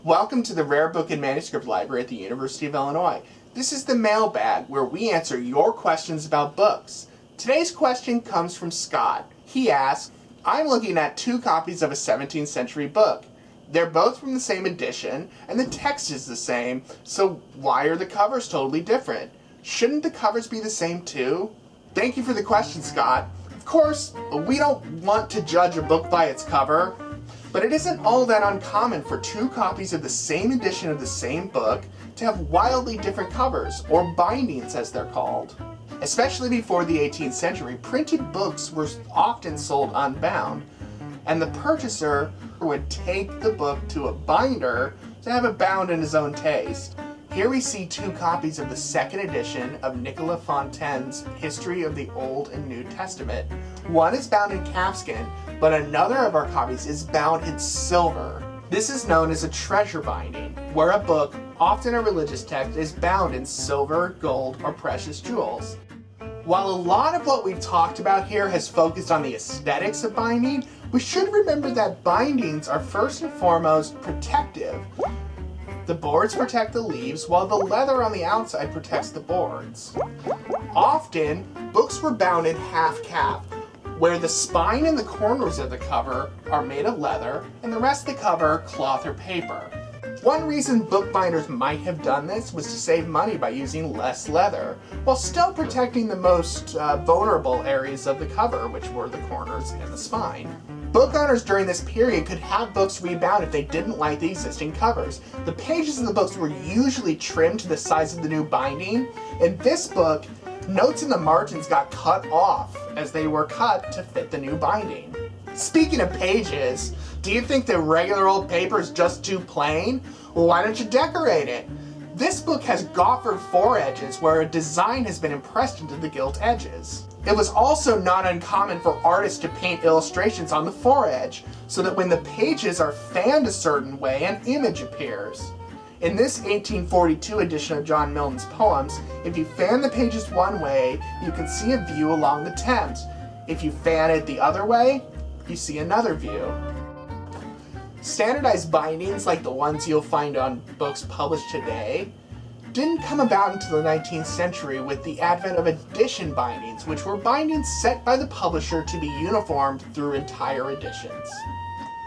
Welcome to the Rare Book and Manuscript Library at the University of Illinois. This is the Mailbag, where we answer your questions about books. Today's question comes from Scott. He asks, I'm looking at 2 copies of a 17th century book. They're both from the same edition, and the text is the same, so why are the covers totally different? Shouldn't the covers be the same too? Thank you for the question, Scott. Of course, we don't want to judge a book by its cover, but it isn't all that uncommon for 2 copies of the same edition of the same book to have wildly different covers, or bindings as they're called. Especially before the 18th century, printed books were often sold unbound, and the purchaser would take the book to a binder to have it bound in his own taste. Here we see 2 copies of the 2nd edition of Nicolas Fontaine's History of the Old and New Testament. One is bound in calfskin, but another of our copies is bound in silver. This is known as a treasure binding, where a book, often a religious text, is bound in silver, gold, or precious jewels. While a lot of what we've talked about here has focused on the aesthetics of binding, we should remember that bindings are first and foremost protective. The boards protect the leaves, while the leather on the outside protects the boards. Often, books were bound in half-calf, where the spine and the corners of the cover are made of leather, and the rest of the cover cloth or paper. One reason bookbinders might have done this was to save money by using less leather, while still protecting the most vulnerable areas of the cover, which were the corners and the spine. Book owners during this period could have books rebound if they didn't like the existing covers. The pages of the books were usually trimmed to the size of the new binding. In this book, notes in the margins got cut off as they were cut to fit the new binding. Speaking of pages, do you think the regular old paper is just too plain? Well, why don't you decorate it? This book has goffered foredges where a design has been impressed into the gilt edges. It was also not uncommon for artists to paint illustrations on the foredge, so that when the pages are fanned a certain way, an image appears. In this 1842 edition of John Milton's poems, if you fan the pages one way, you can see a view along the Thames. If you fan it the other way, you see another view. Standardized bindings like the ones you'll find on books published today didn't come about until the 19th century with the advent of edition bindings, which were bindings set by the publisher to be uniformed through entire editions.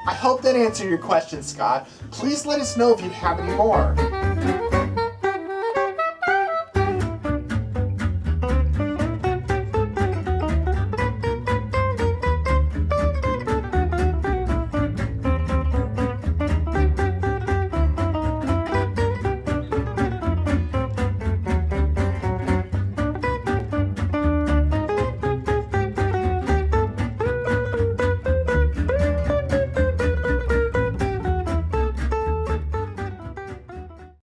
I hope that answered your question, Scott. Please let us know if you have any more.